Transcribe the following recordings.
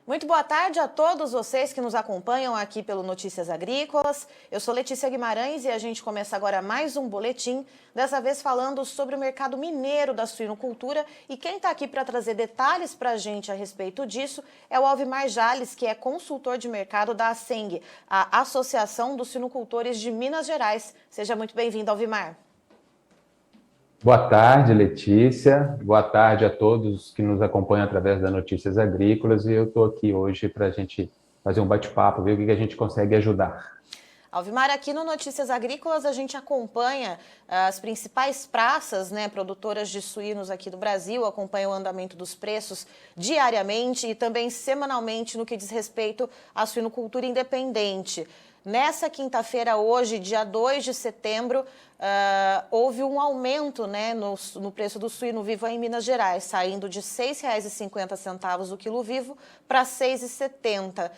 Muito boa tarde a todos vocês que nos acompanham aqui pelo Notícias Agrícolas. Eu sou Letícia Guimarães e a gente começa agora mais um boletim, dessa vez falando sobre o mercado mineiro da suinocultura. E quem está aqui para trazer detalhes para a gente a respeito disso é o Alvimar Jales, que é consultor de mercado da ASENG, a Associação dos Suinocultores de Minas Gerais. Seja muito bem-vindo, Alvimar. Boa tarde, Letícia. Boa tarde a todos que nos acompanham através das Notícias Agrícolas. E eu estou aqui hoje para a gente fazer um bate-papo, ver o que a gente consegue ajudar. Alvimar, aqui no Notícias Agrícolas a gente acompanha as principais praças, produtoras de suínos aqui do Brasil, acompanha o andamento dos preços diariamente e também semanalmente no que diz respeito à suinocultura independente. Nessa quinta-feira, hoje, dia 2 de setembro, houve um aumento no preço do suíno vivo em Minas Gerais, saindo de R$ 6,50 o quilo vivo para R$ 6,70.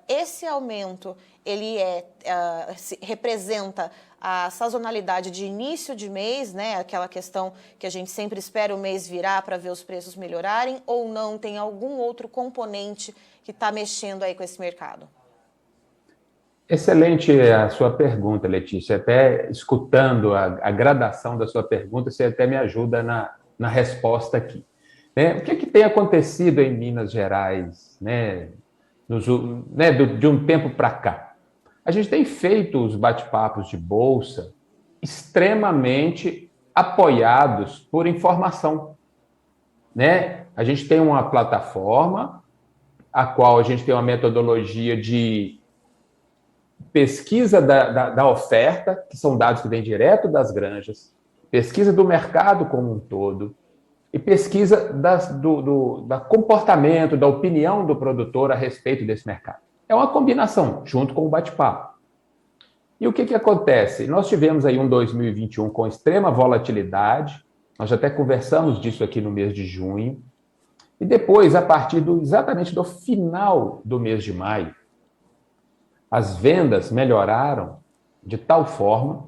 Esse aumento ele representa a sazonalidade de início de mês, aquela questão que a gente sempre espera o mês virar para ver os preços melhorarem, ou não tem algum outro componente que está mexendo aí com esse mercado? Excelente a sua pergunta, Letícia. Até escutando a gradação da sua pergunta, você até me ajuda na resposta aqui. O que tem acontecido em Minas Gerais, de um tempo para cá? A gente tem feito os bate-papos de bolsa extremamente apoiados por informação. A gente tem uma plataforma, a qual a gente tem uma metodologia de pesquisa da oferta, que são dados que vêm direto das granjas, pesquisa do mercado como um todo, e pesquisa do comportamento, da opinião do produtor a respeito desse mercado. É uma combinação, junto com o bate-papo. E o que acontece? Nós tivemos aí um 2021 com extrema volatilidade, nós já até conversamos disso aqui no mês de junho, e depois, a partir exatamente do final do mês de maio, as vendas melhoraram de tal forma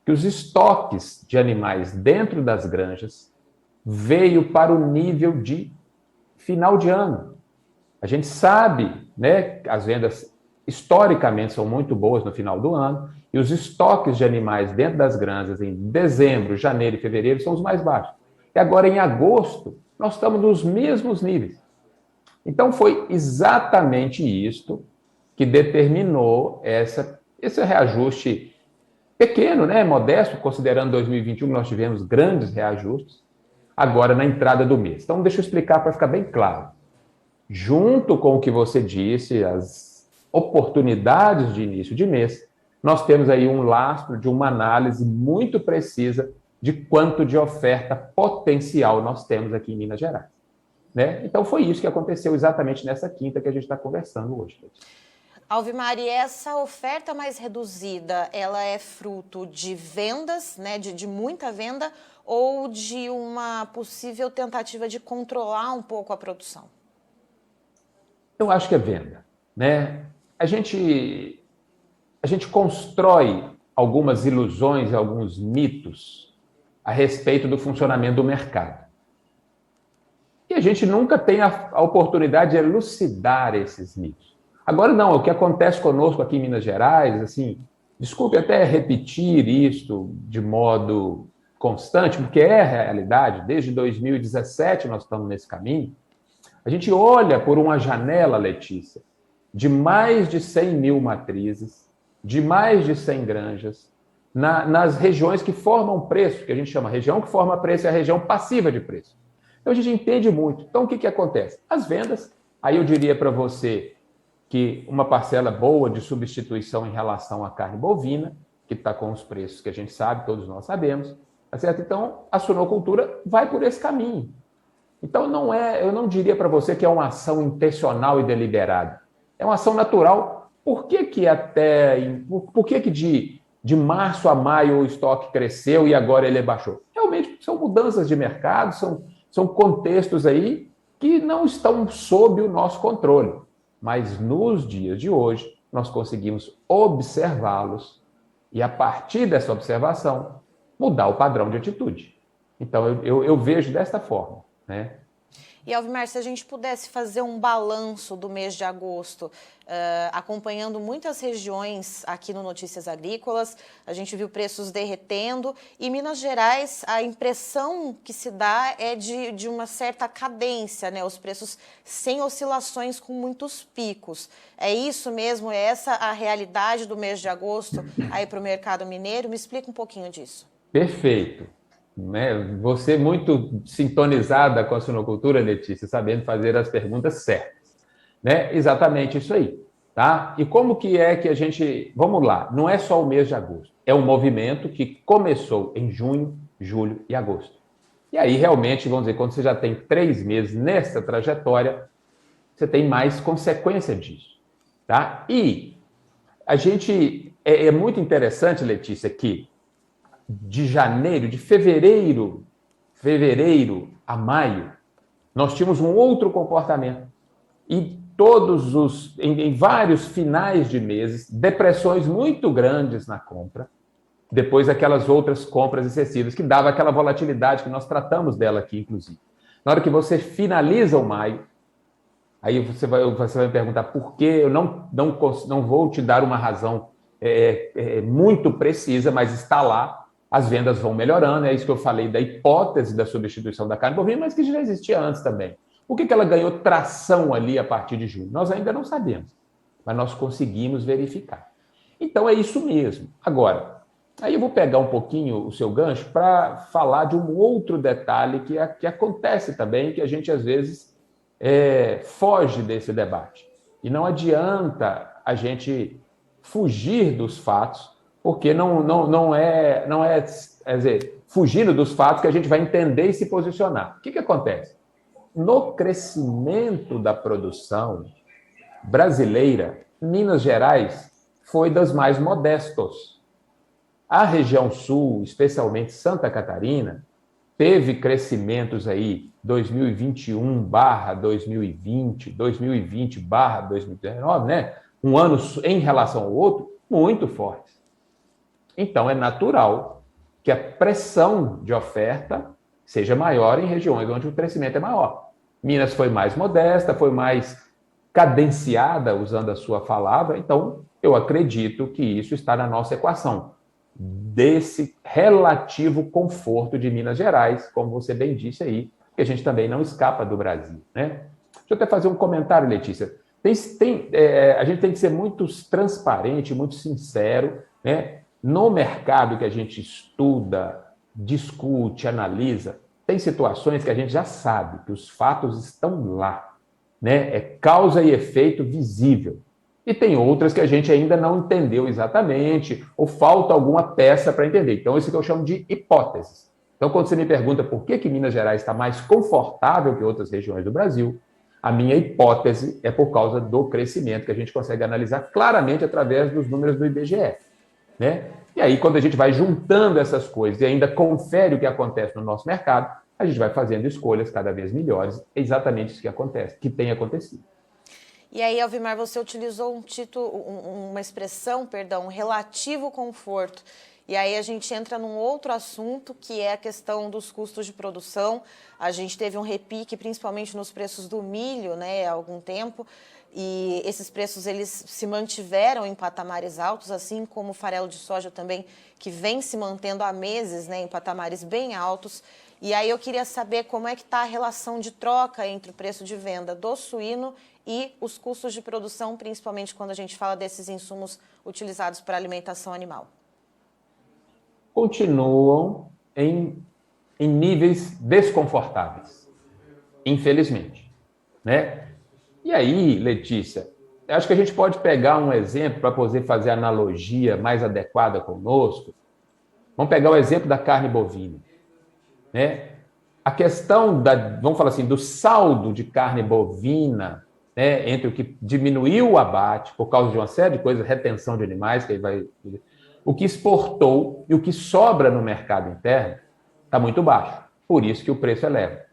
que os estoques de animais dentro das granjas veio para o nível de final de ano. A gente sabe, que as vendas historicamente são muito boas no final do ano e os estoques de animais dentro das granjas em dezembro, janeiro e fevereiro são os mais baixos. E agora em agosto nós estamos nos mesmos níveis. Então foi exatamente isto que determinou esse reajuste pequeno, modesto, considerando 2021, nós tivemos grandes reajustes, agora na entrada do mês. Então, deixa eu explicar para ficar bem claro. Junto com o que você disse, as oportunidades de início de mês, nós temos aí um lastro de uma análise muito precisa de quanto de oferta potencial nós temos aqui em Minas Gerais. Então, foi isso que aconteceu exatamente nessa quinta que a gente está conversando hoje. Alvimar, e essa oferta mais reduzida, ela é fruto de vendas, de muita venda, ou de uma possível tentativa de controlar um pouco a produção? Eu acho que é venda. A gente constrói algumas ilusões, alguns mitos a respeito do funcionamento do mercado. E a gente nunca tem a oportunidade de elucidar esses mitos. Agora não, o que acontece conosco aqui em Minas Gerais, desculpe até repetir isto de modo constante, porque é a realidade, desde 2017 nós estamos nesse caminho, a gente olha por uma janela, Letícia, de mais de 100 mil matrizes, de mais de 100 granjas, nas regiões que formam preço, que a gente chama região que forma preço é a região passiva de preço. Então a gente entende muito. Então o que acontece? As vendas, aí eu diria para você, que uma parcela boa de substituição em relação à carne bovina, que está com os preços que a gente sabe, todos nós sabemos, tá certo? Então, a suinocultura vai por esse caminho. Então, eu não diria para você que é uma ação intencional e deliberada. É uma ação natural. Por que de março a maio o estoque cresceu e agora ele baixou? Realmente, são mudanças de mercado, são contextos aí que não estão sob o nosso controle. Mas nos dias de hoje, nós conseguimos observá-los e, a partir dessa observação, mudar o padrão de atitude. Então, eu vejo desta forma. E, Alvimar, se a gente pudesse fazer um balanço do mês de agosto, acompanhando muitas regiões aqui no Notícias Agrícolas, a gente viu preços derretendo e Minas Gerais, a impressão que se dá é de uma certa cadência, né? Os preços sem oscilações com muitos picos. É isso mesmo? É essa a realidade do mês de agosto aí para o mercado mineiro? Me explica um pouquinho disso. Perfeito. Né? Você muito sintonizada com a suinocultura, Letícia, sabendo fazer as perguntas certas. Né? Exatamente isso aí. Tá? E como que é que a gente... Vamos lá, não é só o mês de agosto. É um movimento que começou em junho, julho e agosto. E aí, realmente, vamos dizer, quando você já tem 3 meses nessa trajetória, você tem mais consequência disso. Tá? E a gente... É muito interessante, Letícia, que de fevereiro a maio, nós tínhamos um outro comportamento. E em vários finais de meses, depressões muito grandes na compra, depois daquelas outras compras excessivas, que dava aquela volatilidade que nós tratamos dela aqui, inclusive. Na hora que você finaliza o maio, aí você vai me perguntar por quê, eu não vou te dar uma razão muito precisa, mas está lá. As vendas vão melhorando, é isso que eu falei da hipótese da substituição da carne bovina, mas que já existia antes também. Por que ela ganhou tração ali a partir de junho? Nós ainda não sabemos, mas nós conseguimos verificar. Então é isso mesmo. Agora, aí eu vou pegar um pouquinho o seu gancho para falar de um outro detalhe que acontece também, que a gente às vezes foge desse debate. E não adianta a gente fugir dos fatos, porque não é, quer dizer, fugindo dos fatos que a gente vai entender e se posicionar. O que acontece? No crescimento da produção brasileira, Minas Gerais foi das mais modestos. A região sul, especialmente Santa Catarina, teve crescimentos aí 2021/2020, 2020/2019, né? Um ano em relação ao outro, muito fortes. Então, é natural que a pressão de oferta seja maior em regiões onde o crescimento é maior. Minas foi mais modesta, foi mais cadenciada, usando a sua palavra, então eu acredito que isso está na nossa equação, desse relativo conforto de Minas Gerais, como você bem disse aí, que a gente também não escapa do Brasil, né? Deixa eu até fazer um comentário, Letícia. A gente tem que ser muito transparente, muito sincero, né? No mercado que a gente estuda, discute, analisa, tem situações que a gente já sabe que os fatos estão lá, né? É causa e efeito visível. E tem outras que a gente ainda não entendeu exatamente, ou falta alguma peça para entender. Então, isso que eu chamo de hipóteses. Então, quando você me pergunta por que Minas Gerais está mais confortável que outras regiões do Brasil, a minha hipótese é por causa do crescimento, que a gente consegue analisar claramente através dos números do IBGE. Né? E aí, quando a gente vai juntando essas coisas e ainda confere o que acontece no nosso mercado, a gente vai fazendo escolhas cada vez melhores. É exatamente isso que acontece, que tem acontecido. E aí, Alvimar, você utilizou uma expressão, um relativo conforto. E aí a gente entra num outro assunto, que é a questão dos custos de produção. A gente teve um repique, principalmente nos preços do milho, né, há algum tempo. E esses preços, eles se mantiveram em patamares altos, assim como o farelo de soja também, que vem se mantendo há meses, né, em patamares bem altos. E aí eu queria saber como é que está a relação de troca entre o preço de venda do suíno e os custos de produção, principalmente quando a gente fala desses insumos utilizados para alimentação animal. Continuam em níveis desconfortáveis, infelizmente, né? E aí, Letícia, acho que a gente pode pegar um exemplo para poder fazer a analogia mais adequada conosco. Vamos pegar o exemplo da carne bovina, né? A questão vamos falar assim, do saldo de carne bovina, né, entre o que diminuiu o abate por causa de uma série de coisas, retenção de animais, o que exportou e o que sobra no mercado interno está muito baixo. Por isso que o preço eleva.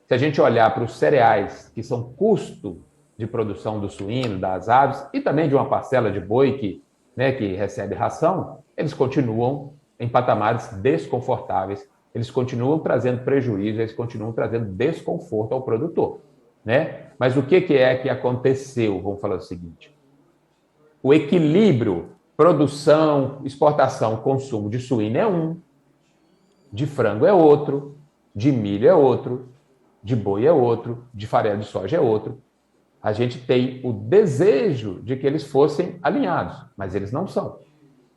Se a gente olhar para os cereais, que são custo de produção do suíno, das aves, e também de uma parcela de boi que recebe ração, eles continuam em patamares desconfortáveis eles continuam trazendo prejuízo, eles continuam trazendo desconforto ao produtor, né? Mas o que é que aconteceu? Vamos falar o seguinte: o equilíbrio produção, exportação, consumo de suíno é um, de frango é outro, de milho é outro, de boi é outro, de farelo de soja é outro. A gente tem o desejo de que eles fossem alinhados, mas eles não são.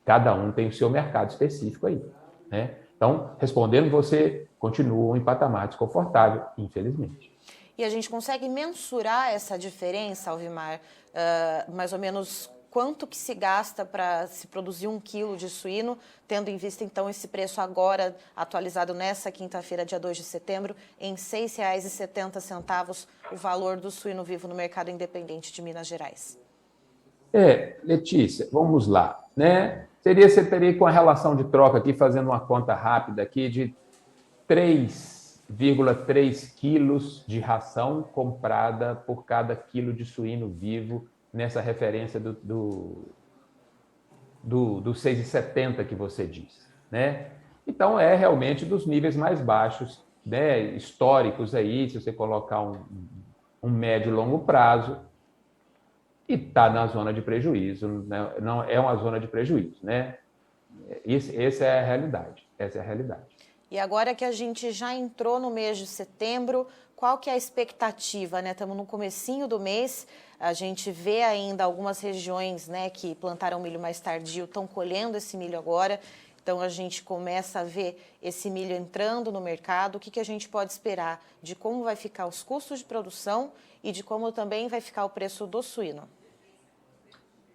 Cada um tem o seu mercado específico aí, né? Então, respondendo, você continua em patamar desconfortável, infelizmente. E a gente consegue mensurar essa diferença, Alvimar? Mais ou menos quanto que se gasta para se produzir 1 quilo de suíno, tendo em vista, então, esse preço agora atualizado nessa quinta-feira, dia 2 de setembro, em R$ 6,70 o valor do suíno vivo no mercado independente de Minas Gerais? Letícia, vamos lá, né? Você teria com a relação de troca aqui, fazendo uma conta rápida aqui, de 3,3 quilos de ração comprada por cada quilo de suíno vivo, nessa referência do 6,70 que você diz, né? Então, é realmente dos níveis mais baixos, né, históricos aí, se você colocar um médio e longo prazo, e está na zona de prejuízo, né? Não é uma zona de prejuízo, né? Essa é a realidade, essa é a realidade. E agora que a gente já entrou no mês de setembro, qual que é a expectativa, né? Estamos no comecinho do mês, a gente vê ainda algumas regiões, né, que plantaram milho mais tardio, estão colhendo esse milho agora, então a gente começa a ver esse milho entrando no mercado. O que a gente pode esperar de como vai ficar os custos de produção e de como também vai ficar o preço do suíno?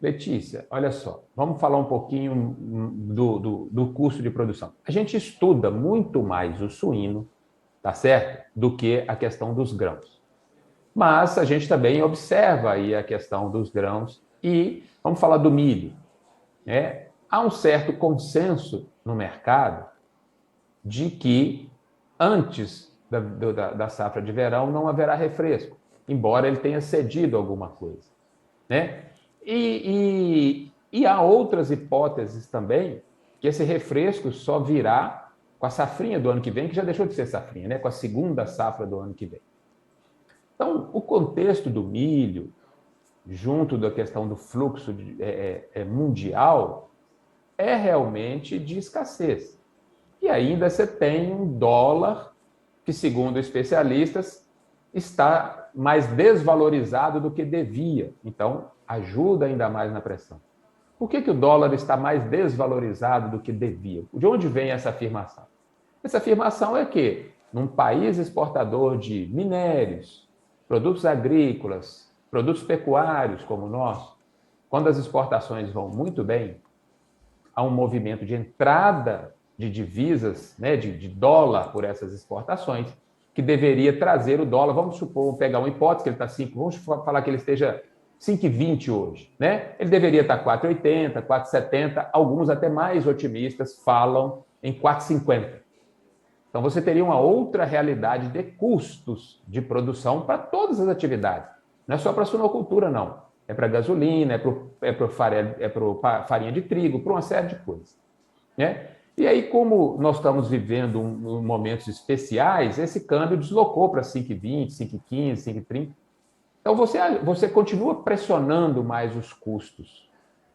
Letícia, olha só, vamos falar um pouquinho do custo de produção. A gente estuda muito mais o suíno, tá certo? Do que a questão dos grãos. Mas a gente também observa aí a questão dos grãos e vamos falar do milho, né? Há um certo consenso no mercado de que antes da safra de verão não haverá refresco, embora ele tenha cedido alguma coisa, né? E há outras hipóteses também que esse refresco só virá com a safrinha do ano que vem, que já deixou de ser safrinha, né? Com a segunda safra do ano que vem. Então, o contexto do milho, junto da questão do fluxo mundial, é realmente de escassez. E ainda você tem um dólar que, segundo especialistas, está mais desvalorizado do que devia. Então, ajuda ainda mais na pressão. Por que o dólar está mais desvalorizado do que devia? De onde vem essa afirmação? Essa afirmação é que, num país exportador de minérios, produtos agrícolas, produtos pecuários como o nosso, quando as exportações vão muito bem, há um movimento de entrada de divisas, né, de dólar por essas exportações, que deveria trazer o dólar, vamos supor, pegar uma hipótese que ele está 5, vamos falar que ele esteja 5,20 hoje, né? Ele deveria estar 4,80, 4,70, alguns até mais otimistas falam em 4,50. Então você teria uma outra realidade de custos de produção para todas as atividades. Não é só para a suinocultura, não. É para gasolina, é para farinha de trigo, para uma série de coisas, né? E aí, como nós estamos vivendo momentos especiais, esse câmbio deslocou para 5,20, 5,15, 5,30. Então, você continua pressionando mais os custos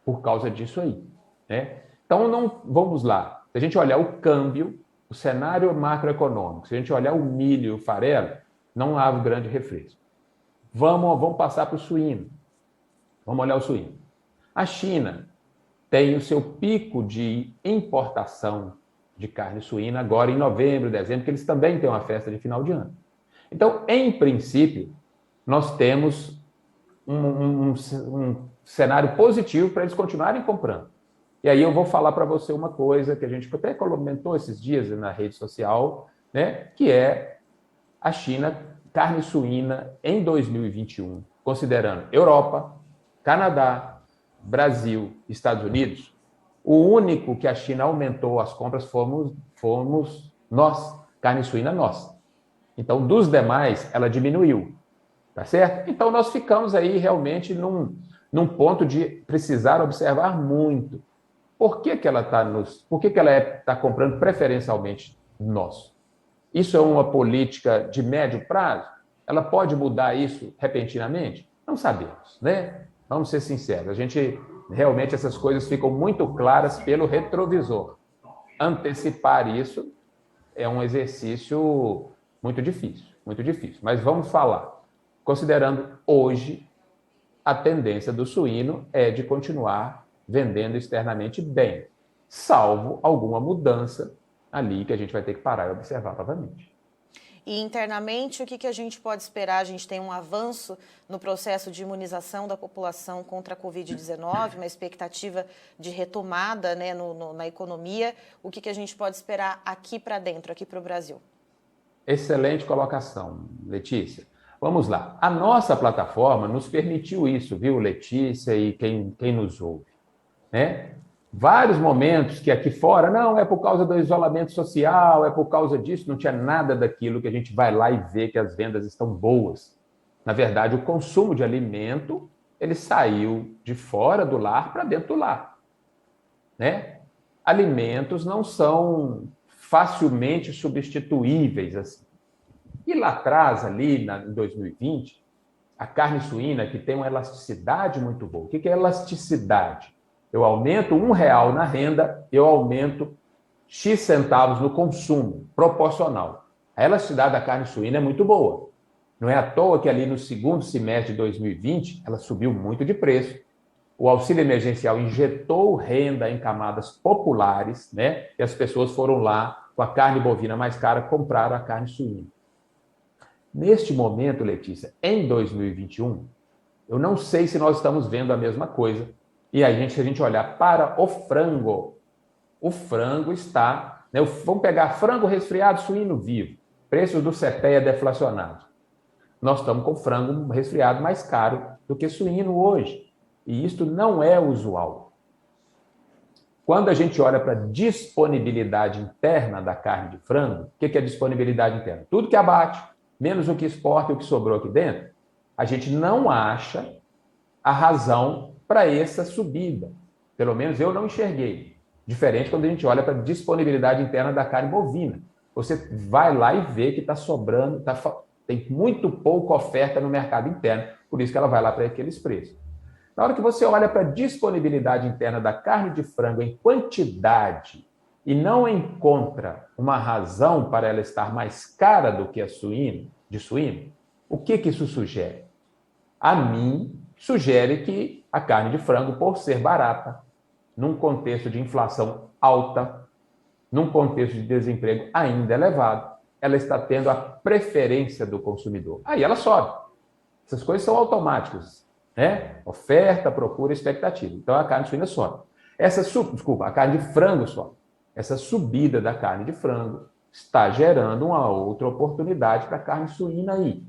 por causa disso aí, né? Então, vamos lá. Se a gente olhar o câmbio, o cenário macroeconômico, se a gente olhar o milho e o farelo, não há grande refresco. Vamos passar para o suíno. Vamos olhar o suíno. A China tem o seu pico de importação de carne suína agora em novembro, dezembro, que eles também têm uma festa de final de ano. Então, em princípio, nós temos um cenário positivo para eles continuarem comprando. E aí eu vou falar para você uma coisa que a gente até comentou esses dias na rede social, né, que é a China, carne suína em 2021, considerando Europa, Canadá, Brasil, Estados Unidos, o único que a China aumentou as compras fomos nós, carne suína nossa. Então, dos demais, ela diminuiu, tá certo? Então, nós ficamos aí realmente num ponto de precisar observar muito. Por que ela está comprando preferencialmente nosso. Isso é uma política de médio prazo? Ela pode mudar isso repentinamente? Não sabemos, né? Vamos ser sinceros, a gente realmente essas coisas ficam muito claras pelo retrovisor. Antecipar isso é um exercício muito difícil, muito difícil. Mas vamos falar. Considerando hoje, a tendência do suíno é de continuar vendendo externamente bem, salvo alguma mudança ali que a gente vai ter que parar e observar novamente. E internamente, o que a gente pode esperar? A gente tem um avanço no processo de imunização da população contra a Covid-19, uma expectativa de retomada, né, na economia. O que a gente pode esperar aqui para dentro, aqui para o Brasil? Excelente colocação, Letícia. Vamos lá. A nossa plataforma nos permitiu isso, viu, Letícia e quem nos ouve, né? Vários momentos que aqui fora, não, é por causa do isolamento social, é por causa disso, não tinha nada daquilo que a gente vai lá e vê que as vendas estão boas. Na verdade, o consumo de alimento, ele saiu de fora do lar para dentro do lar, né? Alimentos não são facilmente substituíveis assim. E lá atrás, ali em 2020, a carne suína, que tem uma elasticidade muito boa. O que é elasticidade? Eu aumento R$ 1 na renda, eu aumento X centavos no consumo, proporcional. A elasticidade da carne suína é muito boa. Não é à toa que ali no segundo semestre de 2020, ela subiu muito de preço. O auxílio emergencial injetou renda em camadas populares, né? E as pessoas foram lá com a carne bovina mais cara, compraram a carne suína. Neste momento, Letícia, em 2021, eu não sei se nós estamos vendo a mesma coisa. E se a gente olhar para o frango está... Né, vamos pegar frango resfriado, suíno vivo, preços do CPEA deflacionados. Nós estamos com frango resfriado mais caro do que suíno hoje. E isto não é usual. Quando a gente olha para a disponibilidade interna da carne de frango, o que é disponibilidade interna? Tudo que abate, menos o que exporta e o que sobrou aqui dentro, a gente não acha a razão para essa subida. Pelo menos eu não enxerguei. Diferente quando a gente olha para a disponibilidade interna da carne bovina. Você vai lá e vê que está sobrando, tem muito pouca oferta no mercado interno, por isso que ela vai lá para aqueles preços. Na hora que você olha para a disponibilidade interna da carne de frango em quantidade e não encontra uma razão para ela estar mais cara do que a de suíno, o que isso sugere? A mim, sugere que a carne de frango, por ser barata, num contexto de inflação alta, num contexto de desemprego ainda elevado, ela está tendo a preferência do consumidor. Aí ela sobe. Essas coisas são automáticas, né? Oferta, procura, expectativa. Então a carne suína sobe. A carne de frango sobe. Essa subida da carne de frango está gerando uma outra oportunidade para a carne suína aí,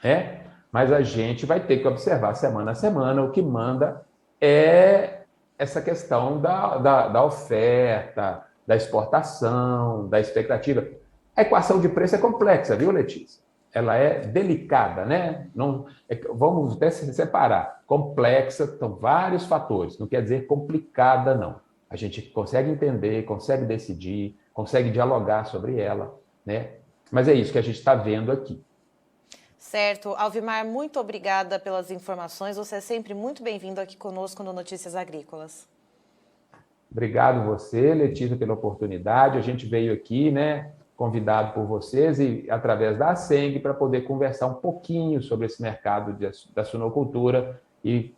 né? Mas a gente vai ter que observar semana a semana. O que manda é essa questão da oferta, da exportação, da expectativa. A equação de preço é complexa, viu, Letícia? Ela é delicada, né? Não, vamos até se separar. Complexa, são vários fatores. Não quer dizer complicada, não. A gente consegue entender, consegue decidir, consegue dialogar sobre ela, né? Mas é isso que a gente está vendo aqui. Certo. Alvimar, muito obrigada pelas informações. Você é sempre muito bem-vindo aqui conosco no Notícias Agrícolas. Obrigado você, Letícia, pela oportunidade. A gente veio aqui, né, convidado por vocês e através da ASENG para poder conversar um pouquinho sobre esse mercado da suinocultura e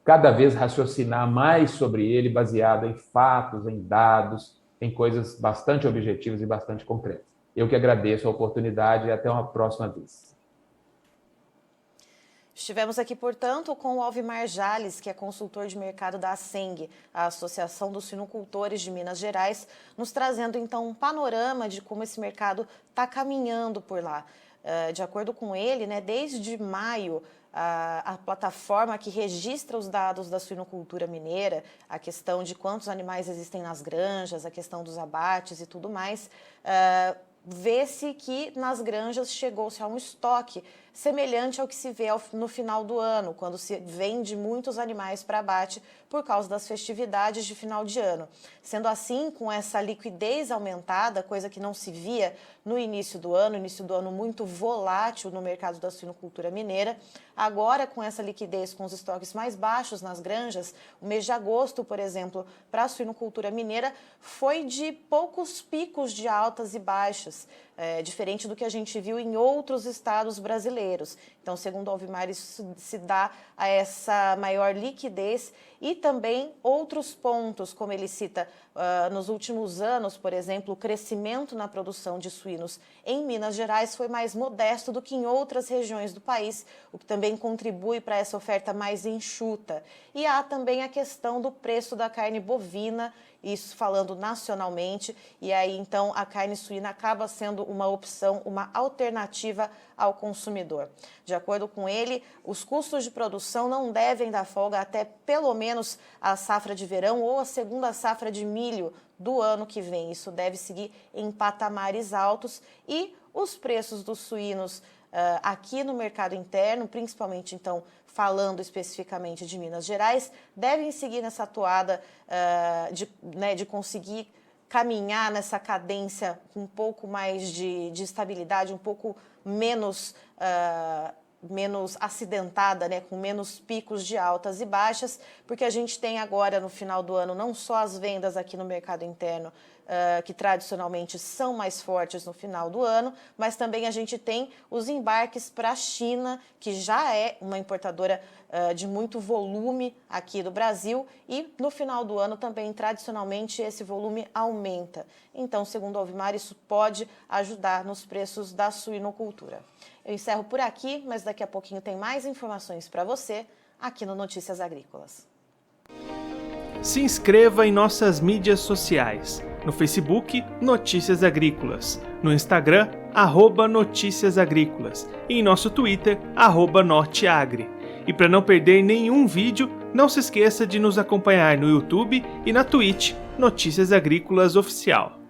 cada vez raciocinar mais sobre ele, baseado em fatos, em dados, em coisas bastante objetivas e bastante concretas. Eu que agradeço a oportunidade e até uma próxima vez. Estivemos aqui, portanto, com o Alvimar Jales, que é consultor de mercado da ASENG, a Associação dos Suinocultores de Minas Gerais, nos trazendo, então, um panorama de como esse mercado está caminhando por lá. De acordo com ele, né, desde maio, a plataforma que registra os dados da suinocultura mineira, a questão de quantos animais existem nas granjas, a questão dos abates e tudo mais, vê-se que nas granjas chegou-se a um estoque semelhante ao que se vê no final do ano, quando se vende muitos animais para abate por causa das festividades de final de ano. Sendo assim, com essa liquidez aumentada, coisa que não se via no início do ano muito volátil no mercado da suinocultura mineira, agora com essa liquidez, com os estoques mais baixos nas granjas, o mês de agosto, por exemplo, para a suinocultura mineira, foi de poucos picos de altas e baixas, diferente do que a gente viu em outros estados brasileiros. Então, segundo o Alvimar, isso se dá a essa maior liquidez e também outros pontos, como ele cita, nos últimos anos, por exemplo, o crescimento na produção de suínos em Minas Gerais foi mais modesto do que em outras regiões do país, o que também contribui para essa oferta mais enxuta. E há também a questão do preço da carne bovina, isso falando nacionalmente, e aí então a carne suína acaba sendo uma opção, uma alternativa ao consumidor. De acordo com ele, os custos de produção não devem dar folga até pelo menos a safra de verão ou a segunda safra de milho do ano que vem. Isso deve seguir em patamares altos e os preços dos suínos aqui no mercado interno, principalmente então falando especificamente de Minas Gerais, devem seguir nessa toada de conseguir caminhar nessa cadência com um pouco mais de estabilidade, um pouco menos acidentada, com menos picos de altas e baixas, porque a gente tem agora no final do ano não só as vendas aqui no mercado interno, que tradicionalmente são mais fortes no final do ano, mas também a gente tem os embarques para a China, que já é uma importadora de muito volume aqui do Brasil, e no final do ano também, tradicionalmente, esse volume aumenta. Então, segundo o Alvimar, isso pode ajudar nos preços da suinocultura. Eu encerro por aqui, mas daqui a pouquinho tem mais informações para você aqui no Notícias Agrícolas. Se inscreva em nossas mídias sociais. No Facebook, Notícias Agrícolas. No Instagram, @Notícias Agrícolas. E em nosso Twitter, @Norteagri. E para não perder nenhum vídeo, não se esqueça de nos acompanhar no YouTube e na Twitch, Notícias Agrícolas Oficial.